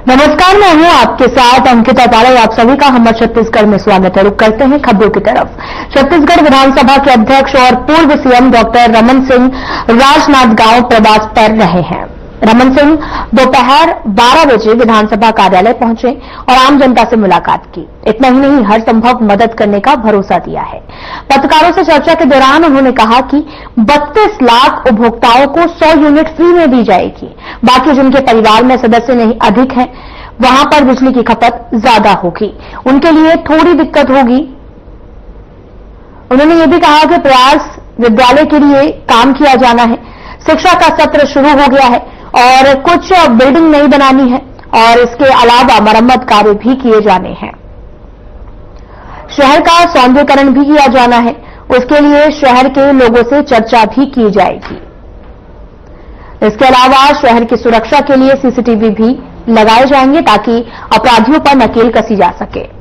नमस्कार, मैं हूं आपके साथ अंकिता पाड़ा। आप सभी का हमर छत्तीसगढ़ में स्वागत है। रुक करते हैं खबरों की तरफ। छत्तीसगढ़ विधानसभा के अध्यक्ष और पूर्व सीएम डॉक्टर रमन सिंह राजनांदगांव प्रवास पर रहे हैं। रमन सिंह दोपहर 12 बजे विधानसभा कार्यालय पहुंचे और आम जनता से मुलाकात की। इतना ही नहीं, हर संभव मदद करने का भरोसा दिया है। पत्रकारों से चर्चा के दौरान उन्होंने कहा कि 32 लाख उपभोक्ताओं को 100 यूनिट फ्री में दी जाएगी। बाकी जिनके परिवार में सदस्य नहीं अधिक हैं, वहां पर बिजली की खपत ज्यादा होगी, उनके लिए थोड़ी दिक्कत होगी। उन्होंने ये भी कहा कि प्रयास विद्यालय के लिए काम किया जाना है। शिक्षा का सत्र शुरू हो गया है और कुछ बिल्डिंग नहीं बनानी है और इसके अलावा मरम्मत कार्य भी किए जाने हैं। शहर का सौंदर्यीकरण भी किया जाना है, उसके लिए शहर के लोगों से चर्चा भी की जाएगी। इसके अलावा शहर की सुरक्षा के लिए सीसीटीवी भी लगाए जाएंगे ताकि अपराधियों पर नकेल कसी जा सके।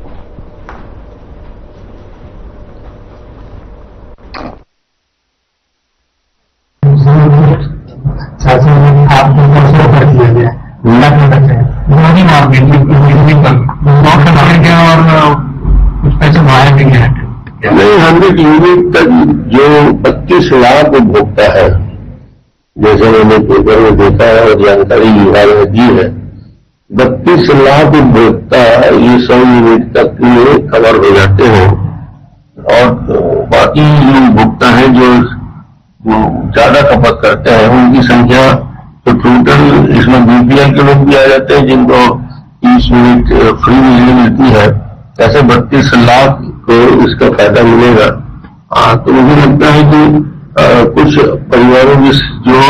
नहीं, 100 यूनिट तक जो 32 लाख उपभोक्ता है, जैसे मैंने पेपर में देखा है और जानकारी विभाग ने दी है, 32 लाख उपभोक्ता ये 100 यूनिट तक में कवर हो जाते हैं। और बाकी जो उपभोक्ता है जो ज्यादा खपत करते हैं उनकी संख्या तो टोटल, इसमें बीपीएल के लोग भी आ जाते हैं जिनको 30 यूनिट फ्री बिजली मिलती है। ऐसे 32 लाख को इसका फायदा मिलेगा। तो मुझे लगता है कि कुछ परिवारों की जो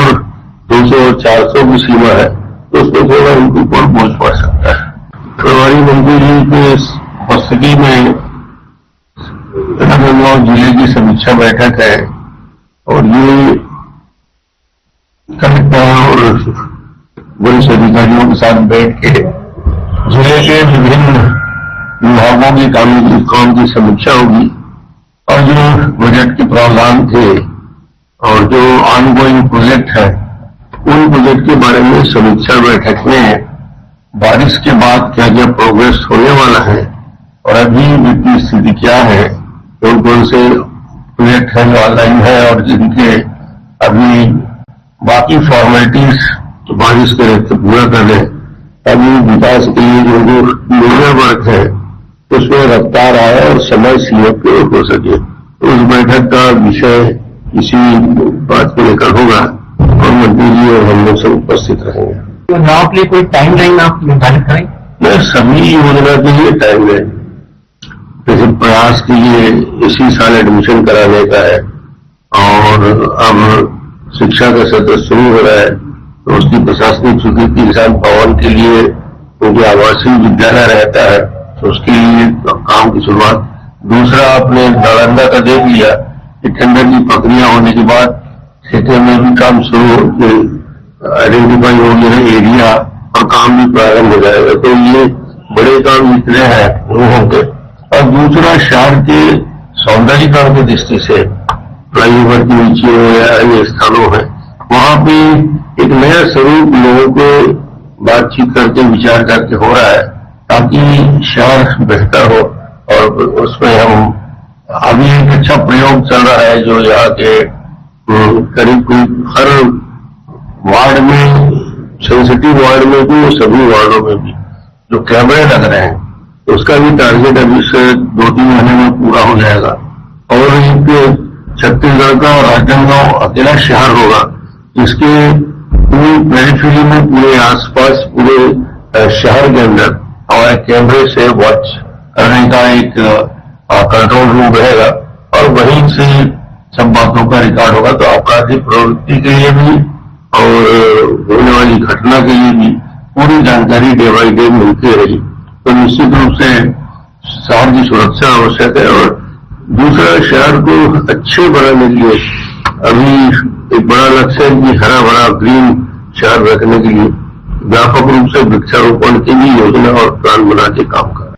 200 और 400 की सीमा है तो उसमें थोड़ा उनके ऊपर बोझ पड़ सकता है। प्रभारी मंत्री जी की उपस्थिति में राजनांदगांव जिले की समीक्षा बैठक है और ये कलेक्टर और वरिष्ठ अधिकारियों के साथ बैठ के जिले के विभिन्न विभागों के काम की समीक्षा होगी और जो बजट के प्रावधान थे और जो ऑनगोइंग प्रोजेक्ट है उन प्रोजेक्ट के बारे में समीक्षा बैठक में बारिश के बाद क्या क्या प्रोग्रेस होने वाला है और अभी वित्तीय स्थिति क्या है, कौन कौन से प्रोजेक्ट है जो ऑनलाइन है और जिनके अभी बाकी फॉर्मेलिटीज बारिश के रहते पूरा कर लें, अभी विकास के लिए जो मेजर वर्क है उसमें रफ्तार आए और समय सीमा पे हो सके। तो उस बैठक का विषय इसी बात को लेकर होगा और मंत्री जी और हम लोग सब उपस्थित रहेंगे। तो नाव के लिए कोई टाइम लाइन आप निर्धारित करें? मैं सभी योजना के लिए टाइम लाइन, जैसे प्रयास के लिए इसी साल एडमिशन कराने का है और अब शिक्षा का सत्र शुरू हो रहा है तो उसकी प्रशासनिक स्वीकृति किसान भवन के लिए क्योंकि आवासीय विद्यालय रहता है तो उसके लिए काम की शुरुआत। दूसरा, आपने नालंदा का देख लिया कि टेंडर की प्रक्रिया होने के बाद क्षेत्र में भी काम शुरू हो, आइडेंटिफाई हो गया एरिया और काम भी प्रारंभ हो जाएगा। तो ये बड़े काम जितने हैं वो होंगे। और दूसरा, शहर के सौंदर्यीकरण की दृष्टि से फ्लाईओवर के नीचे हो या अन्य स्थानों है, वहां पे एक नया स्वरूप लोगों को बातचीत करके विचार करके हो रहा है ताकि शहर बेहतर हो। और उसमें हम अभी एक अच्छा प्रयोग चल रहा है जो यहाँ के करीब हर वार्ड में, सेंसिटिव वार्ड में भी और सभी वार्डों में भी जो कैमरे लग रहे हैं उसका भी टारगेट अभी से 2-3 महीने में पूरा हो जाएगा। और एक छत्तीसगढ़ का राजनांदगांव अकेला शहर होगा जिसके पूरी पेरिफेरी में, पूरे आसपास, पूरे शहर के अंदर हमारे कैमरे से वॉच करने का एक कंट्रोल रूम रहेगा और वहीं से सब बातों का रिकॉर्ड होगा। तो आपराधिक प्रवृत्ति के लिए भी और होने वाली घटना के लिए भी पूरी जानकारी डे बाई डे मिलती रहेगी। तो निश्चित रूप से शहर की सुरक्षा आवश्यक है। और दूसरा, शहर को अच्छे बनाने के लिए अभी एक बड़ा लक्ष्य है कि हरा भरा ग्रीन शहर रखने के लिए व्यापक रूप से वृक्षारोपण की भी योजना और प्लान बना के काम कर।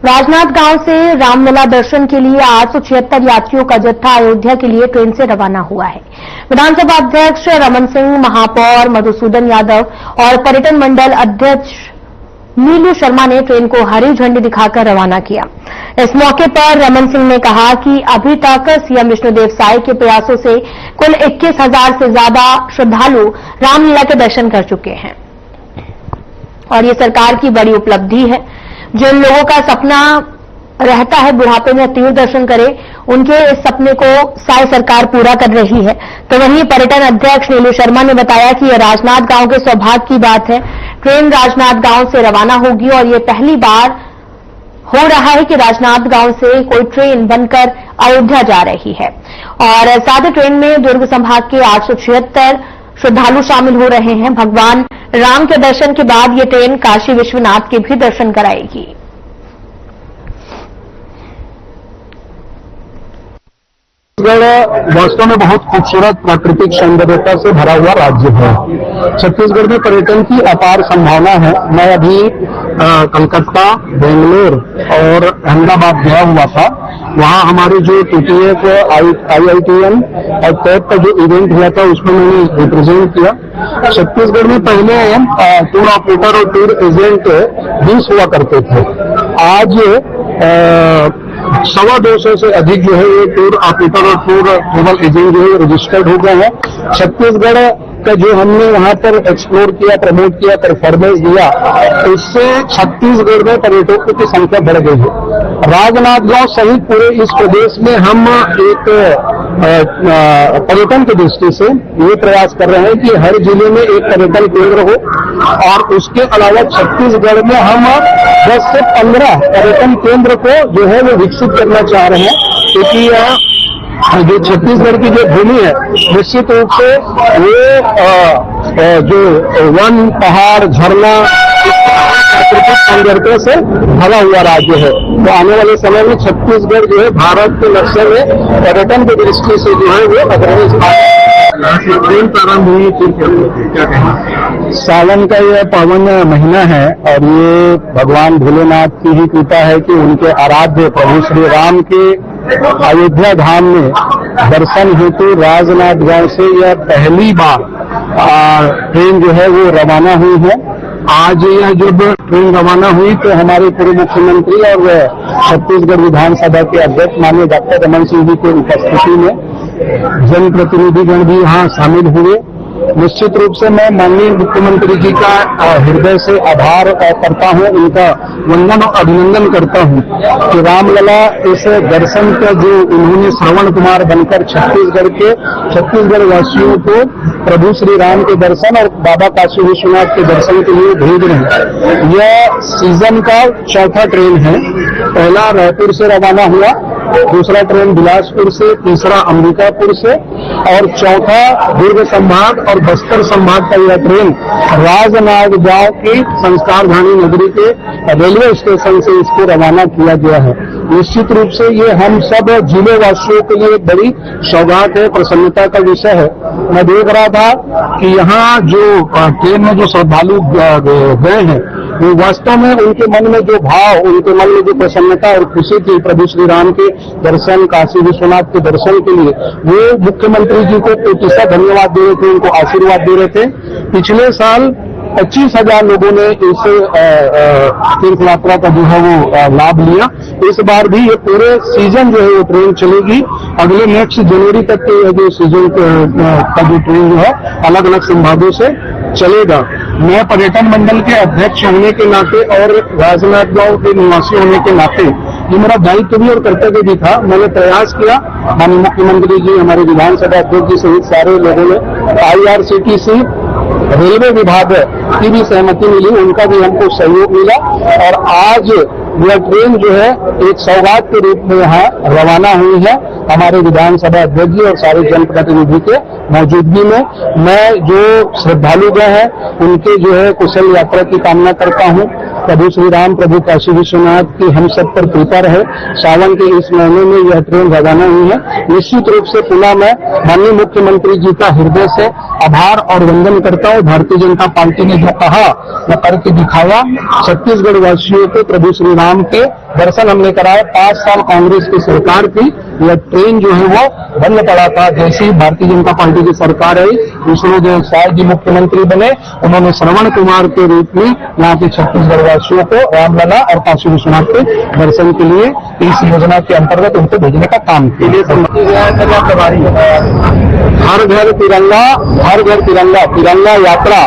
राजनांदगांव से रामलला दर्शन के लिए 876 यात्रियों का जत्था अयोध्या के लिए ट्रेन से रवाना हुआ है। विधानसभा अध्यक्ष रमन सिंह, महापौर मधुसूदन यादव और पर्यटन मंडल अध्यक्ष नीलू शर्मा ने ट्रेन को हरी झंडी दिखाकर रवाना किया। इस मौके पर रमन सिंह ने कहा कि अभी तक सीएम विष्णुदेव साय के प्रयासों से कुल 21,000 से ज्यादा श्रद्धालु रामलला के दर्शन कर चुके हैं और ये सरकार की बड़ी उपलब्धि है। जिन लोगों का सपना रहता है बुढ़ापे में तीर्थ दर्शन करे, उनके इस सपने को साय सरकार पूरा कर रही है। तो वहीं पर्यटन अध्यक्ष नीलू शर्मा ने बताया कि यह राजनांदगांव के सौभाग्य की बात है। ट्रेन राजनांदगांव से रवाना होगी और ये पहली बार हो रहा है कि राजनांदगांव से कोई ट्रेन बनकर अयोध्या जा रही है। और साथ ही ट्रेन में दुर्ग संभाग के 876 श्रद्धालु शामिल हो रहे हैं। भगवान राम के दर्शन के बाद ये ट्रेन काशी विश्वनाथ के भी दर्शन कराएगी। छत्तीसगढ़ वास्तव में बहुत खूबसूरत प्राकृतिक सौंदर्यता से भरा हुआ राज्य है। छत्तीसगढ़ में पर्यटन की अपार संभावना है। मैं अभी कलकत्ता, बेंगलोर और अहमदाबाद गया हुआ था। वहाँ हमारे जो TTF, IITM और टैप का जो इवेंट हुआ था उसमें मैंने रिप्रेजेंट किया। छत्तीसगढ़ में पहले टूर ऑपरेटर और टूर एजेंट 20 हुआ करते थे। आज 250 से अधिक जो है ये टूर ऑपरेटर और टूर ट्रेवल एजेंट जो है रजिस्टर्ड हो गए हैं। छत्तीसगढ़ का जो हमने वहां पर एक्सप्लोर किया, प्रमोट किया, परफॉर्मेंस दिया, इससे छत्तीसगढ़ में पर्यटकों की संख्या बढ़ गई है। राजनांदगांव सहित पूरे इस प्रदेश में हम एक पर्यटन की दृष्टि से ये प्रयास कर रहे हैं कि हर जिले में एक पर्यटन केंद्र हो और उसके अलावा छत्तीसगढ़ में हम 10 से 15 पर्यटन केंद्र को जो है वो विकसित करना चाह रहे हैं, क्योंकि जो छत्तीसगढ़ की जो भूमि है निश्चित रूप से वो जो वन, पहाड़, झरना, प्राकृतिक सौंदर्य से भरा हुआ राज्य है। तो आने वाले समय में छत्तीसगढ़ जो है भारत के नक्शे में पर्यटन की दृष्टि से जो है वो अग्रणी ट्रेन प्रारंभ हुई थी। क्या कहें? सावन का यह पावन महीना है और ये भगवान भोलेनाथ की ही कृपा है कि उनके आराध्य प्रभु श्री राम के अयोध्या धाम में दर्शन हेतु राजनांदगांव से यह पहली बार ट्रेन जो है वो रवाना हुई है। आज यह जब ट्रेन रवाना हुई तो हमारे पूर्व मुख्यमंत्री और छत्तीसगढ़ विधानसभा के अध्यक्ष माननीय डॉक्टर रमन सिंह जी की उपस्थिति में जनप्रतिनिधिगण भी यहाँ शामिल हुए। निश्चित रूप से मैं माननीय मुख्यमंत्री जी का हृदय से आभार करता हूँ, उनका वंदन और अभिनंदन करता हूँ कि रामलला इस दर्शन का जो उन्होंने श्रवण कुमार बनकर छत्तीसगढ़ वासियों को प्रभु श्री राम के दर्शन और बाबा काशी विश्वनाथ के दर्शन के लिए भेज रहे हैं। यह सीजन का चौथा ट्रेन है। पहला रायपुर से रवाना हुआ, दूसरा ट्रेन बिलासपुर से, तीसरा अंबिकापुर से और चौथा दुर्ग संभाग और बस्तर संभाग का यह ट्रेन राजनांदगांव की संस्कारधानी नगरी के रेलवे स्टेशन से इसको रवाना किया गया है। निश्चित रूप से ये हम सब जिले वासियों के लिए एक बड़ी सौगात है, प्रसन्नता का विषय है। मैं देख रहा था कि यहाँ जो ट्रेन में जो श्रद्धालु गए हैं वो वास्तव में उनके मन में जो भाव, उनके मन में जो प्रसन्नता और खुशी थी प्रभु श्री राम के दर्शन, काशी विश्वनाथ के दर्शन के लिए, वो मुख्यमंत्री जी को कोटि धन्यवाद दे रहे थे, उनको आशीर्वाद दे रहे थे। पिछले साल 25,000 लोगों ने इस तीर्थ यात्रा का जो है वो लाभ लिया। इस बार भी ये पूरे सीजन जो है वो ट्रेन चलेगी। अगले नेक्स्ट जनवरी तक के जो सीजन का जो ट्रेन जो है अलग अलग संभागों से चलेगा। मैं पर्यटन मंडल के अध्यक्ष होने के नाते और राजनांदगांव के निवासी होने के नाते ये मेरा दायित्व भी और कर्तव्य भी था। मैंने प्रयास किया, माननीय मुख्यमंत्री जी, हमारे विधानसभा अध्यक्ष जी सहित सारे लोगों ने, IRCTC, रेलवे विभाग की भी सहमति मिली, उनका भी हमको सहयोग मिला और आज यह ट्रेन जो है एक सौगात के रूप में यहाँ रवाना हुई है हमारे विधानसभा अध्यक्ष जी और सारे जनप्रतिनिधि के मौजूदगी में। मैं जो श्रद्धालु गए हैं उनके जो है कुशल यात्रा की कामना करता हूँ प्रभु श्री राम, प्रभु काशी विश्वनाथ की हम सब पर कृपा रहे। सावन के इस महीने में यह ट्रेन रवाना हुई है। निश्चित रूप से पुनः मैं माननीय मुख्यमंत्री जी का हृदय से आभार और वंदन करता हूँ। भारतीय जनता पार्टी ने जो कहा वो करके दिखाया। छत्तीसगढ़ वासियों को प्रभु श्री राम के दर्शन हमने कराए। 5 साल कांग्रेस की सरकार की यह ट्रेन जो है वो बंद पड़ा था। जैसे ही भारतीय जनता पार्टी की सरकार आई, विष्णुदेव साय जी मुख्यमंत्री बने, उन्होंने श्रवण कुमार के रूप में यहाँ के छत्तीसगढ़ वासियों को रामलला और काशी विश्वनाथ के दर्शन के लिए इस योजना के अंतर्गत उनको भेजने का काम किया। हर घर तिरंगा, हर घर तिरंगा, तिरंगा यात्रा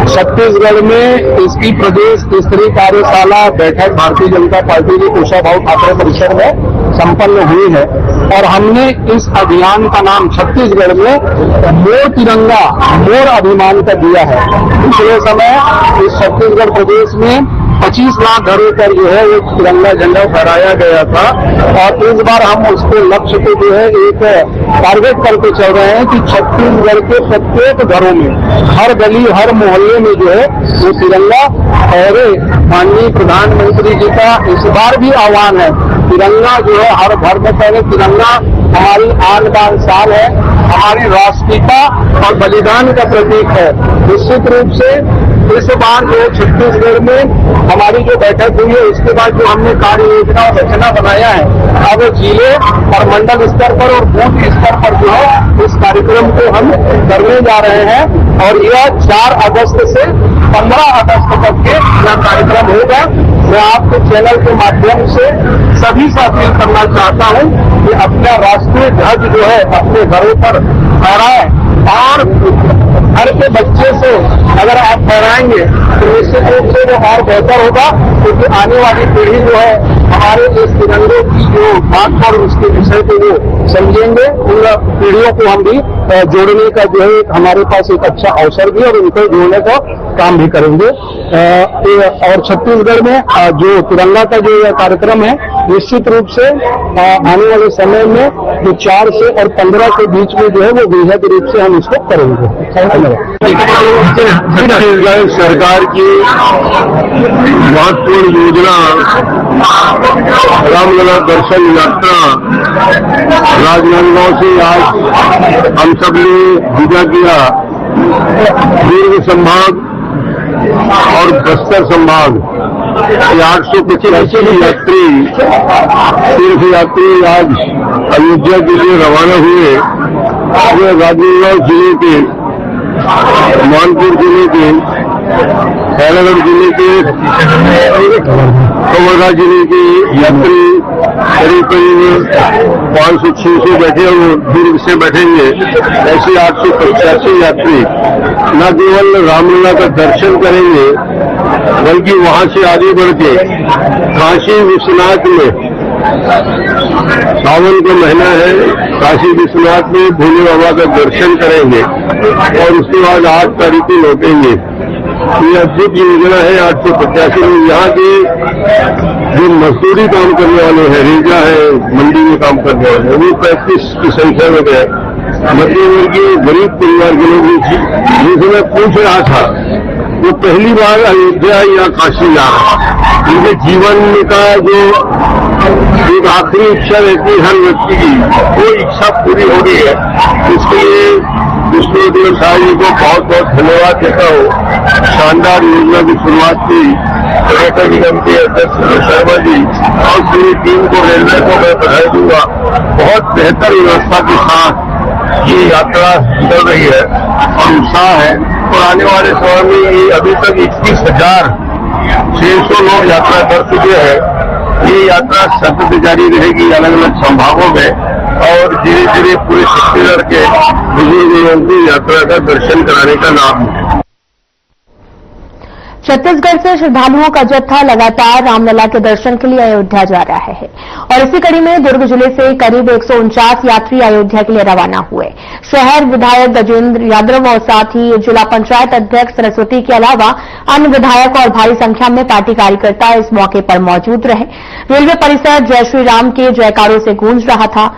छत्तीसगढ़ में इसकी प्रदेश स्तरीय कार्यशाला बैठक भारतीय जनता पार्टी की कुशाभाऊ ठाकरे परिसर में संपन्न हुई है और हमने इस अभियान का नाम छत्तीसगढ़ में मोर तिरंगा, मोर अभिमान का दिया है। पिछले समय इस छत्तीसगढ़ प्रदेश में 25 लाख घरों पर जो है एक तिरंगा झंडा फहराया गया था और इस बार हम उसके लक्ष्य को जो है एक टारगेट करके चल रहे हैं कि छत्तीसगढ़ के प्रत्येक घरों में, हर गली, हर मोहल्ले में जो है वो तिरंगा फहरे। माननीय प्रधानमंत्री जी का इस बार भी आह्वान है, तिरंगा जो है हर घर में फहरे। तिरंगा हमारी आन बान शान है, हमारी राष्ट्रीयता और बलिदान का प्रतीक है। निश्चित रूप से इस बार जो छत्तीसगढ़ में हमारी जो बैठक हुई है उसके बाद जो हमने कार्य योजना और रचना बनाया है, अब जिले और मंडल स्तर पर और बूथ स्तर पर जो है इस कार्यक्रम को हम करने जा रहे हैं और यह 4 अगस्त से 15 अगस्त तक के यह कार्यक्रम होगा। मैं आपके चैनल के माध्यम से सभी से अपील करना चाहता हूं कि अपना राष्ट्रीय ध्वज जो है अपने घरों पर फहराएं और घर के बच्चे से अगर आप फहराएंगे तो निश्चित रूप से वो और बेहतर होगा, क्योंकि आने वाली पीढ़ी जो है हमारे इस तिरंगे की जो बात पर उसके विषय को वो समझेंगे। उन पीढ़ियों को हम भी जोड़ने का जो है हमारे पास एक अच्छा अवसर भी और उनको जोड़ने का काम भी करेंगे। और छत्तीसगढ़ में जो तिरंगा का जो यह कार्यक्रम है निश्चित रूप से आने वाले समय में जो 4 से और 15 के बीच में जो है वो वृहद रूप से हम इसको करेंगे। छत्तीसगढ़ सरकार की महत्वपूर्ण योजना रामलला दर्शन यात्रा राजनांदगांव से आज हम सब ने विदा किया। दुर्ग संभाग और बस्तर संभाग ये 885 यात्री तीर्थ यात्री आज अयोध्या के लिए रवाना हुए। ये राजनांदगांव जिले के, मानपुर जिले के, कैलागढ़ जिले के, कवर्धा जिले के यात्री करीब करीब 500-600 बैठे और दुर्ग से बैठेंगे। ऐसे 885 यात्री न केवल रामलला का दर्शन करेंगे बल्कि वहां से आगे बढ़ के काशी विश्वनाथ में, सावन का महीना है, काशी विश्वनाथ में भोले बाबा का दर्शन करेंगे और उसके बाद 8 तारीख को लौटेंगे। ये अद्भुत योजना है। 885 लोग यहाँ के जो मजदूरी काम करने वाले हैं, रेजा है, मंडी में काम करने वाले हैं, वो 35 की संख्या में गए। मध्यवर्गीय गरीब परिवार के लोग जिनसे मैं पूछ रहा था वो पहली बार अयोध्या या काशी जा रहा है। उनके जीवन का जो एक आखिरी इच्छा रहती है हर व्यक्ति की, वो इच्छा पूरी हो गई है। इसके लिए विष्णुदेव साय जी को बहुत बहुत धन्यवाद देता हूँ। शानदार योजना की शुरुआत की पर्यटन निगम के अध्यक्ष शर्मा जी और पूरी टीम को, रेलवे को मैं बधाई दूंगा। बहुत बेहतर व्यवस्था के साथ ये यात्रा चल रही है और उत्साह है और आने वाले समय में ये अभी तक 21,600 लोग यात्रा कर चुके हैं। ये यात्रा सतत जारी रहेगी अलग अलग संभागों में और धीरे धीरे पूरे छत्तीसगढ़ के बुजुर्गों की यात्रा का दर्शन कराने का नाम है। छत्तीसगढ़ से श्रद्धालुओं का जत्था लगातार रामलला के दर्शन के लिए अयोध्या जा रहा है और इसी कड़ी में दुर्ग जिले से करीब 149 यात्री अयोध्या के लिए रवाना हुए। शहर विधायक गजेंद्र यादव और साथ ही जिला पंचायत अध्यक्ष सरस्वती के अलावा अन्य विधायक और भारी संख्या में पार्टी कार्यकर्ता इस मौके पर मौजूद रहे। रेलवे परिसर जय श्री राम के जयकारों से गूंज रहा था।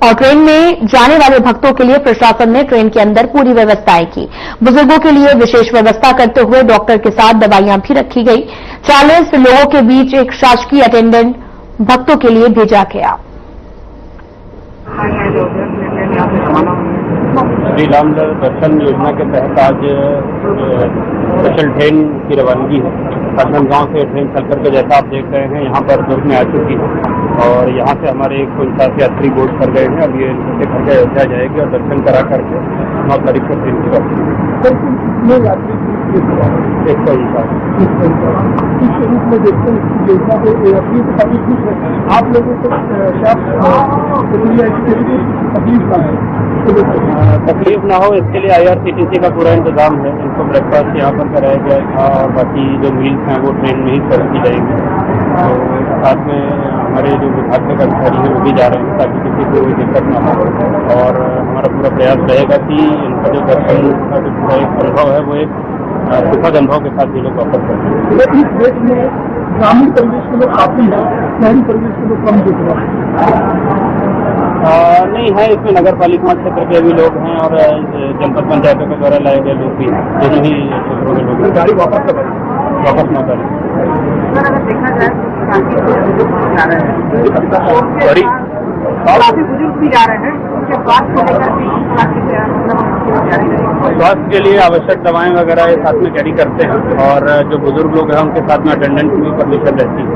और ट्रेन में जाने वाले भक्तों के लिए प्रशासन ने ट्रेन के अंदर पूरी व्यवस्थाएं की। बुजुर्गों के लिए विशेष व्यवस्था करते हुए डॉक्टर के साथ दवाइयां भी रखी गई। 40 लोगों के बीच एक शासकीय अटेंडेंट भक्तों के लिए भेजा गया। श्री राम दर्शन योजना के तहत आज स्पेशल ट्रेन की रवानगी है। राजनांदगांव से ट्रेन चल करके जैसा आप देख रहे हैं यहाँ पर दुर्ग में आ चुकी है और यहाँ से हमारे 149 यात्री बोर्ड कर गए हैं। अब ये इनके घर के अयोध्या जाएगी और दर्शन करा करके 9 तारीख को ट्रेन की वापसी। 149 आप लोगों को तकलीफ ना हो इसके लिए IRCTC का पूरा इंतजाम है। इनको ब्रेकफास्ट यहाँ पर कराया गया और बाकी जो मील्स हैं वो ट्रेन में ही सर्व की जाएंगी। तो साथ में हमारे जो विभाग के कर्मचारी हैं वो भी जा रहे हैं ताकि किसी को कोई दिक्कत ना हो और हमारा पूरा प्रयास रहेगा कि इनका जो दर्शन का जो पूरा एक अनुभव है वो एक सुखद अनुभव के साथ ये लोग वापस करेंगे। इस देश में ग्रामीण परिवेश के लोग काफी है, शहरी परिवेश के लोग कम दिख रहे हैं। नहीं है, इसमें नगर पालिका क्षेत्र के भी लोग हैं और जनपद पंचायतों के द्वारा लाए गए लोग भी हैं। दोनों ही क्षेत्रों के लोग गाड़ी वापस न करें। अगर देखा जाए तो काफी बुजुर्ग भी जा रहे हैं, उनके स्वास्थ्य को लेकर स्वास्थ्य के लिए आवश्यक दवाएं वगैरह साथ में कैरी करते हैं और जो बुजुर्ग लोग हैं उनके साथ में अटेंडेंट की भी परमिशन रहती है।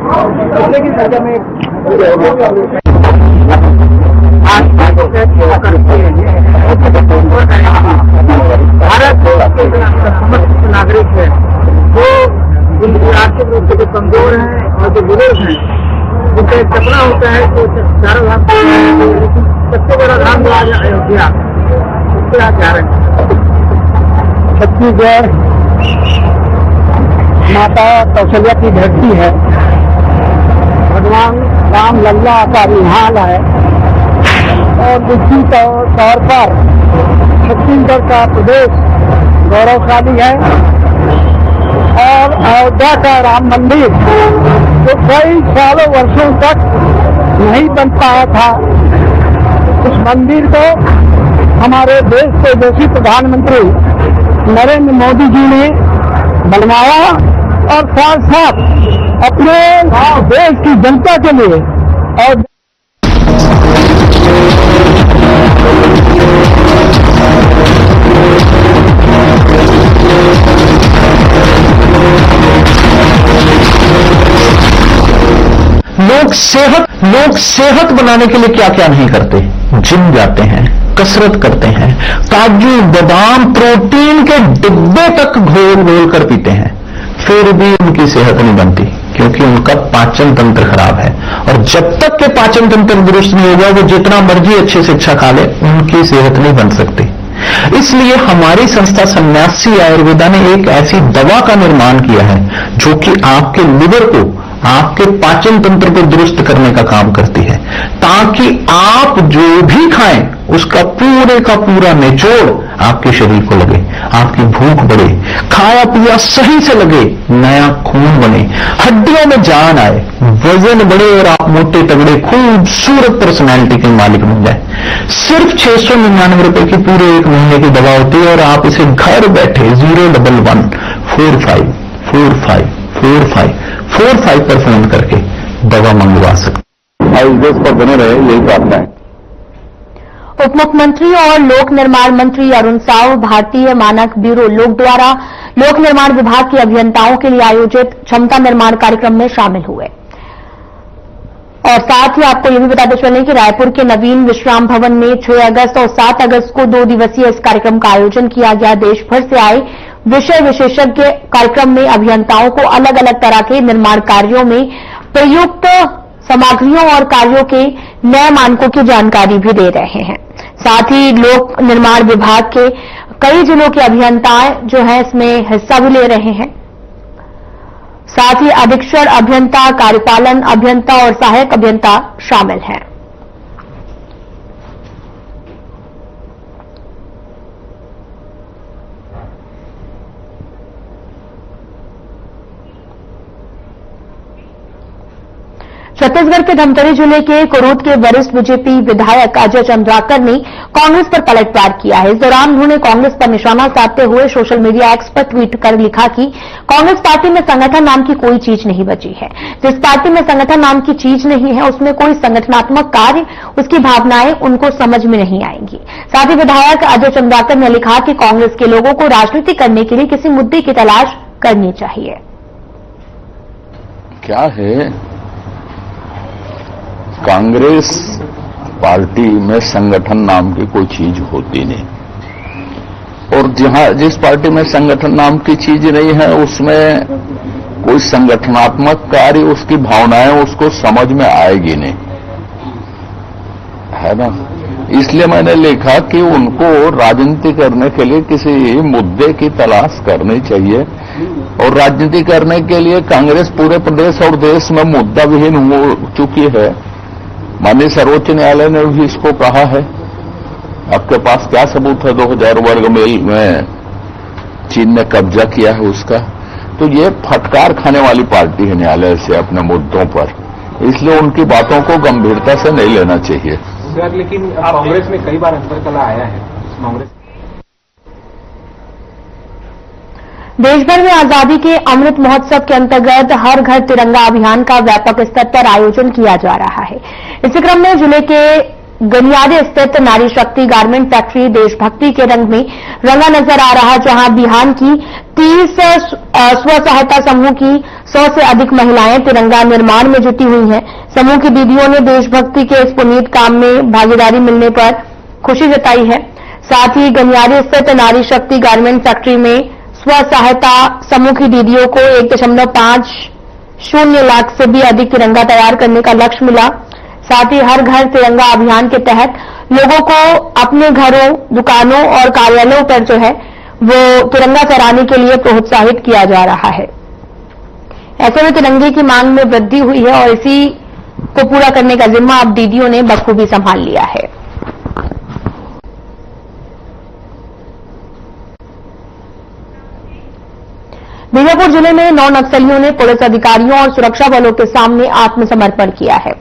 भारत समस्त नागरिक है जो आर्थिक रूप से जो कमजोर हैं और जो बुजुर्ग हैं उनका एक सपना होता है तो चारों धाम सबसे बड़ा धाम जो आज अयोध्या उससे आज जा रहे हैं। छत्तीसगढ़ माता कौशल्या की धरती है, भगवान राम लल्ला का निहाल है और इसी तौर पर छत्तीसगढ़ का प्रदेश गौरवशाली है और अयोध्या का राम मंदिर जो कई सालों वर्षों तक नहीं बन पाया था, उस मंदिर को हमारे देश के यशस्वी प्रधानमंत्री नरेंद्र मोदी जी ने बनवाया और साथ साथ अपने देश की जनता के लिए और लोग सेहत बनाने के लिए क्या क्या नहीं करते। जिम जाते हैं, कसरत करते हैं, काजू बादाम प्रोटीन के डिब्बे तक घोल घोल कर पीते हैं, फिर भी उनकी सेहत नहीं बनती क्योंकि उनका पाचन तंत्र खराब है। और जब तक के पाचन तंत्र दुरुस्त नहीं होगा वो जितना मर्जी अच्छे से अच्छा खा ले उनकी सेहत नहीं बन सकती। इसलिए हमारी संस्था सन्यासी आयुर्वेदा ने एक ऐसी दवा का निर्माण किया है जो कि आपके लिवर को, आपके पाचन तंत्र को दुरुस्त करने का काम करती है, ताकि आप जो भी खाएं उसका पूरे का पूरा निचोड़ आपके शरीर को लगे, आपकी भूख बढ़े, खाया पिया सही से लगे, नया खून बने, हड्डियों में जान आए, वजन बढ़े और आप मोटे तगड़े खूबसूरत पर्सनैलिटी के मालिक बन जाए। सिर्फ 699 रुपए की पूरे 1 महीने की दवा होती है और आप इसे घर बैठे 01145454545 पर फोन करके दवा मंगवा सकते। और इस देश पर बने रहे, यही प्रार्थना है। उप मुख्यमंत्री और लोक निर्माण मंत्री अरुण साव भारतीय मानक ब्यूरो लोक द्वारा लोक निर्माण विभाग के अभियंताओं के लिए आयोजित क्षमता निर्माण कार्यक्रम में शामिल हुए। और साथ ही आपको यह भी बताते चलें कि रायपुर के नवीन विश्राम भवन में 6 अगस्त और 7 अगस्त को 2 दिवसीय इस कार्यक्रम का आयोजन किया गया। देश भर से आए विषय विशेषज्ञ कार्यक्रम में अभियंताओं को अलग अलग तरह के निर्माण कार्यों में प्रयुक्त सामग्रियों और कार्यों के नए मानकों की जानकारी भी दे रहे हैं। साथ ही लोक निर्माण विभाग के कई जिलों के अभियंता जो हैं इसमें हिस्सा भी ले रहे हैं। साथ ही अधीक्षण अभियंता, कार्यपालन अभियंता और सहायक अभियंता शामिल हैं। छत्तीसगढ़ के धमतरी जिले के कुरूद के वरिष्ठ बीजेपी विधायक अजय चंद्राकर ने कांग्रेस पर पलटवार किया है। इस दौरान उन्होंने कांग्रेस पर निशाना साधते हुए सोशल मीडिया एक्स पर ट्वीट कर लिखा कि कांग्रेस पार्टी में संगठन नाम की कोई चीज नहीं बची है। जिस पार्टी में संगठन नाम की चीज नहीं है उसमें कोई संगठनात्मक कार्य, उसकी भावनाएं उनको समझ में नहीं आएंगी। साथ ही विधायक अजय चंद्राकर ने लिखा कि कांग्रेस के लोगों को राजनीति करने के लिए किसी मुद्दे की तलाश करनी चाहिए। क्या है, कांग्रेस पार्टी में संगठन नाम की कोई चीज होती नहीं, और जिस पार्टी में संगठन नाम की चीज नहीं है उसमें कोई संगठनात्मक कार्य, उसकी भावनाएं उसको समझ में आएगी नहीं, है ना। इसलिए मैंने लिखा कि उनको राजनीति करने के लिए किसी मुद्दे की तलाश करनी चाहिए, और राजनीति करने के लिए कांग्रेस पूरे प्रदेश और देश में मुद्दा विहीन हो चुकी है। माननीय सर्वोच्च न्यायालय ने भी इसको कहा है। आपके पास क्या सबूत है 2000 वर्ग मील में चीन ने कब्जा किया है उसका? तो ये फटकार खाने वाली पार्टी है न्यायालय से अपने मुद्दों पर, इसलिए उनकी बातों को गंभीरता से नहीं लेना चाहिए। सर, लेकिन कांग्रेस में कई बार अंतरकलह आया है। कांग्रेस देश भर में आजादी के अमृत महोत्सव के अंतर्गत हर घर तिरंगा अभियान का व्यापक स्तर पर आयोजन किया जा रहा है। इसी क्रम में जिले के गनियारे स्थित नारी शक्ति गारमेंट फैक्ट्री देशभक्ति के रंग में रंगा नजर आ रहा, जहां बिहार की 30 स्व सहायता समूह की 100 से अधिक महिलाएं तिरंगा निर्माण में जुटी हुई हैं। समूह की दीदियों ने देशभक्ति के इस पुनीत काम में भागीदारी मिलने पर खुशी जताई है। साथ ही गनियारे स्थित नारी शक्ति गारमेंट फैक्ट्री में स्व सहायता समूह की दीदियों को 1.50 लाख से भी अधिक तिरंगा तैयार करने का लक्ष्य मिला। साथ ही हर घर तिरंगा अभियान के तहत लोगों को अपने घरों, दुकानों और कार्यालयों पर जो है वो तिरंगा फहराने के लिए प्रोत्साहित किया जा रहा है। ऐसे में तिरंगे की मांग में वृद्धि हुई है और इसी को पूरा करने का जिम्मा अब दीदियों ने बखूबी संभाल लिया है। बीजापुर जिले में 9 नक्सलियों ने पुलिस अधिकारियों और सुरक्षा बलों के सामने आत्मसमर्पण किया है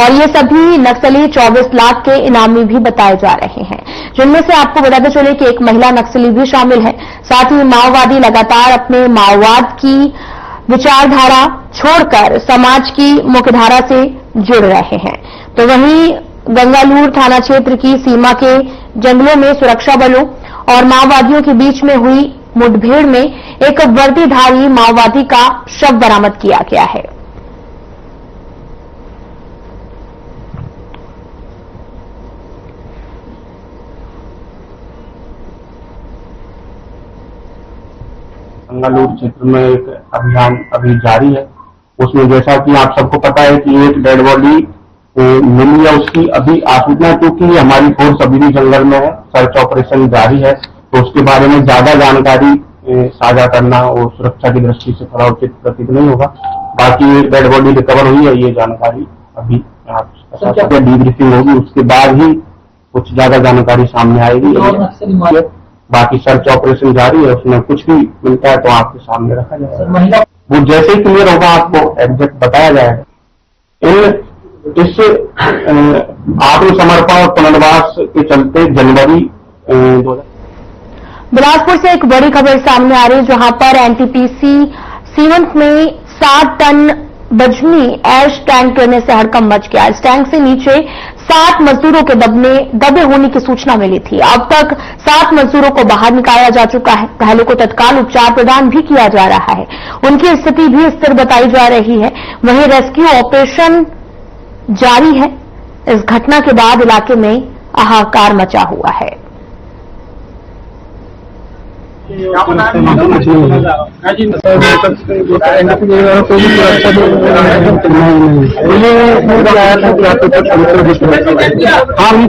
और ये सभी नक्सली 24 लाख के इनामी भी बताए जा रहे हैं, जिनमें से आपको बताते चले कि एक महिला नक्सली भी शामिल है। साथ ही माओवादी लगातार अपने माओवाद की विचारधारा छोड़कर समाज की मुख्यधारा से जुड़ रहे हैं। तो वहीं गंगालूर थाना क्षेत्र की सीमा के जंगलों में सुरक्षा बलों और माओवादियों के बीच में हुई मुठभेड़ में एक वर्दीधारी माओवादी का शव बरामद किया गया है। गंगालूर क्षेत्र में एक अभियान अभी जारी है। उसमें जैसा कि आप सबको पता है कि एक डेड बॉडी मिली है, उसकी अभी आसूचना, क्योंकि हमारी फोर्स अभी भी जंगल में है, सर्च ऑपरेशन जारी है, तो उसके बारे में ज्यादा जानकारी साझा करना और सुरक्षा की दृष्टि से थोड़ा उचित प्रतीत नहीं होगा। बाकी डेड बॉडी रिकवर हुई है, ये जानकारी अभी आप बता सकते हैं। डीब्रीफिंग होगी, उसके बाद ही कुछ ज्यादा जानकारी सामने आएगी। बाकी सर्च ऑपरेशन जारी है, उसमें कुछ भी मिलता है तो आपके सामने रखा जाएगा। वो जैसे ही क्लियर होगा आपको एग्जैक्ट बताया जाएगा। इस आत्मसमर्पण और पुनर्वास के चलते जनवरी 2000 बिलासपुर से एक बड़ी खबर सामने आ रही है, जहां पर एनटीपीसी सीमेंट में 7 टन बजनी ऐश टैंक गिरने से हड़कंप मच गया। इस टैंक से नीचे 7 मजदूरों के दबे होने की सूचना मिली थी। अब तक 7 मजदूरों को बाहर निकाला जा चुका है। घायलों को तत्काल उपचार प्रदान भी किया जा रहा है। उनकी स्थिति भी स्थिर बताई जा रही है। वहीं रेस्क्यू ऑपरेशन जारी है। इस घटना के बाद इलाके में हाहाकार मचा हुआ है। हम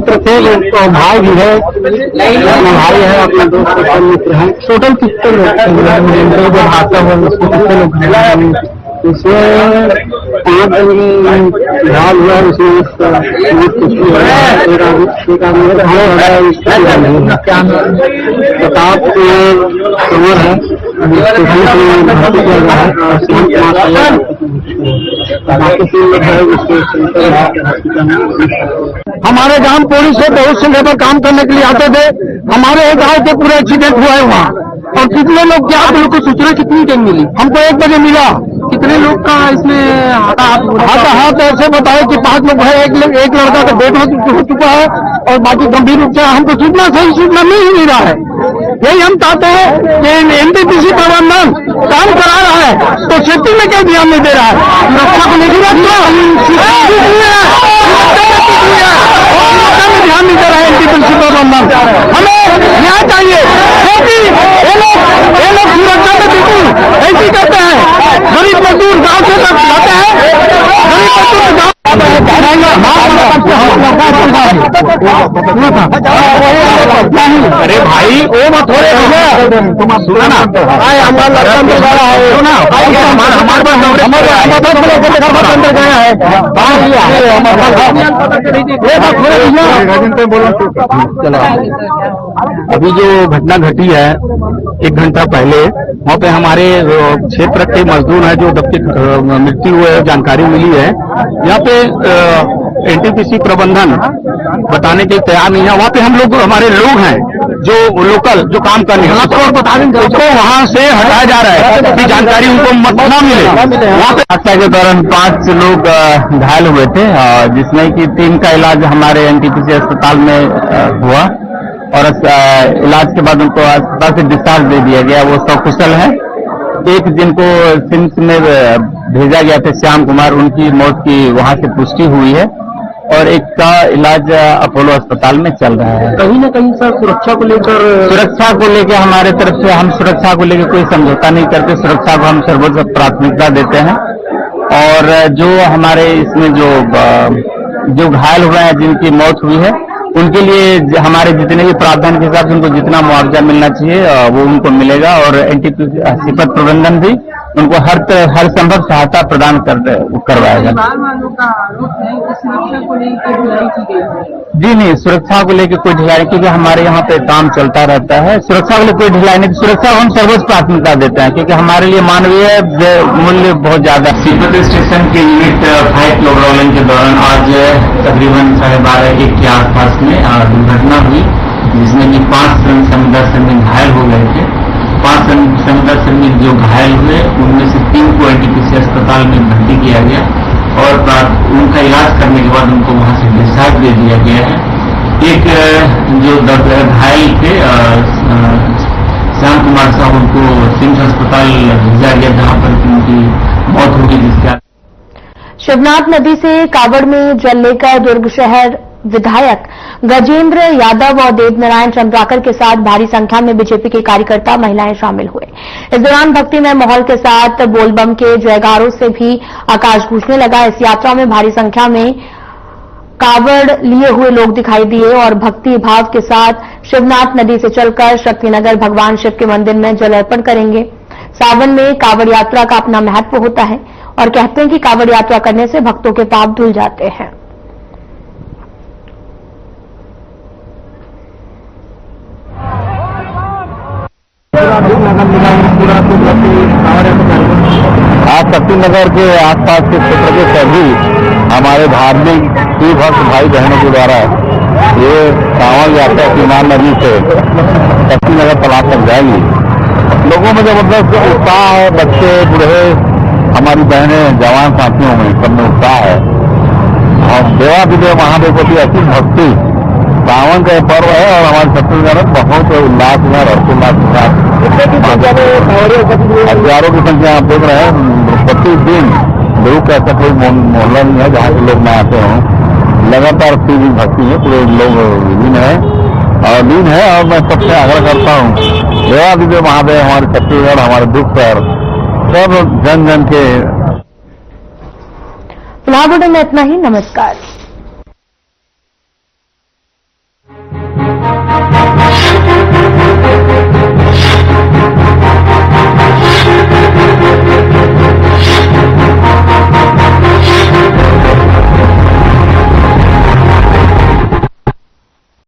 प्रत्येक भाई भी है, भाई है, अपना दोस्त मित्र है। टोटल कितने लोग आता हुआ उसको कितने लोग हैं? इसमें 5 घायल हुआ, उसमें प्रताप कुंवर है, हमारे गांव पुलिस से बहुत से लेबर काम करने के लिए आते थे। हमारे गांव के पूरे एक्सीडेंट हुआ है वहाँ, और कितने लोग क्या आप लोग को सूचना कितनी टाइम मिली? हमको 1 बजे मिला। कितने लोग का इसमें हाथ ऐसे बताए कि 5 लोग है, एक लड़का का डेथ हो चुका है और बाकी गंभीर रूप से हमको सूचना सही सूचना मिल ही नहीं रहा है। यही हम चाहते हैं कि एनटीपीसी प्रबंधन काम करा रहा है तो सेफ्टी में क्यों ध्यान नहीं दे रहा है? सुरक्षा को लेकर ध्यान नहीं दे रहा है एनटीपीसी प्रबंधन। हमें न्याय चाहिए, क्योंकि ये लोग सुरक्षा में बिल्कुल ऐसी करते हैं। गरीब मजदूर गांव से जाते हैं, गरीब मजदूर गांव अरे भाई वो मत हो सुना ना, हमारे अभी जो घटना घटी है 1 घंटा पहले, वहाँ पे हमारे क्षेत्र के मजदूर हैं जो जबकि मृत्यु हुई है, जानकारी मिली है। यहाँ पे एनटीपीसी प्रबंधन बताने के तैयार नहीं है। वहाँ पे हम लोग, हमारे लोग हैं जो लोकल जो काम करने हैं, बता देंगे उसको वहाँ से हटाया जा रहा है कि जानकारी उनको न मिले। वहाँ पे हादसा के दौरान 5 लोग घायल हुए थे, जिसमें कि 3 का इलाज हमारे एनटीपीसी अस्पताल में हुआ और इलाज के बाद उनको अस्पताल से डिस्चार्ज दे दिया गया, वो सकुशल है। एक जिनको सिम्स में भेजा गया था, श्याम कुमार, उनकी मौत की वहां से पुष्टि हुई है और एक का इलाज अपोलो अस्पताल में चल रहा है। कहीं न कहीं सर सुरक्षा को लेकर हमारे तरफ से हम सुरक्षा को लेकर कोई समझौता नहीं करते। सुरक्षा को हम सर्वोच्च प्राथमिकता देते हैं और जो हमारे इसमें जो घायल हुए हैं, जिनकी मौत हुई है, उनके लिए हमारे जितने भी प्रावधान के हिसाब से उनको जितना मुआवजा मिलना चाहिए वो उनको मिलेगा और एनटीपीसी प्रबंधन भी उनको हर संभव सहायता प्रदान करवाएगा। जी नहीं, सुरक्षा को लेकर कोई ढिलाई, क्योंकि हमारे यहाँ पे काम चलता रहता है। सुरक्षा को लेकर कोई ढिलाई नहीं, सुरक्षा को हम सर्वोच्च प्राथमिकता देते हैं क्योंकि हमारे लिए मानवीय मूल्य बहुत ज्यादा। सीपत स्टेशन के यूनिट 5 लोकडाउन के दौरान आज तकरीबन 12:30 के आसपास में दुर्घटना हुई, जिसमें कि 5 श्रमिक श्रमिक घायल हो गए थे। 5 श्रमिक जो घायल हुए उनमें से 3 को एनटीपीसी अस्पताल में भर्ती किया गया और उनका इलाज करने के बाद उनको वहां से डिस्चार्ज दे दिया गया है। एक जो घायल थे श्याम कुमार साहब, उनको सिम्स अस्पताल भेजा गया जहां पर उनकी मौत होगी। जिसके शिवनाथ नदी से कावड़ में जल लेकर दुर्ग शहर विधायक गजेंद्र यादव और देवनारायण चंद्राकर के साथ भारी संख्या में बीजेपी के कार्यकर्ता महिलाएं शामिल हुए। इस दौरान भक्तिमय माहौल के साथ बोलबम के जयकारों से भी आकाश गूंजने लगा। इस यात्रा में भारी संख्या में कावड़ लिए हुए लोग दिखाई दिए और भक्ति भाव के साथ शिवनाथ नदी से चलकर शक्तिनगर भगवान शिव के मंदिर में जल अर्पण करेंगे। सावन में कावड़ यात्रा का अपना महत्व होता है और कहते हैं कि कावड़ यात्रा करने से भक्तों के पाप धुल जाते हैं। आज शक्तिनगर के आसपास के क्षेत्र के सभी हमारे धार्मिक भक्त भाई बहनों के द्वारा ये कांवड़ यात्रा शिवनाथ नदी से शक्तिनगर तालाब तक जाएगी। लोगों में जबरदस्त उत्साह है, बच्चे बूढ़े, हमारी बहनें, जवान साथियों में सब में उत्साह है और देवा विदेव महादेव की ऐसी भक्ति। सावन का पर्व है और हमारे छत्तीसगढ़ में बहुत उल्लास में हर्षोल्लास के साथ हजारों की संख्या आप देख रहे हैं। प्रतिदिन लोग ऐसा कोई मोहल्ला नहीं है जहाँ के लोग न आते हों। लगातार तीव्र भक्ति है, पूरे लोग लीन है और मैं सबसे आग्रह करता हूँ देवा विजय महादेव हमारे छत्तीसगढ़, हमारे दुख पर सब जन जन के। फिलहाल में इतना ही। नमस्कार।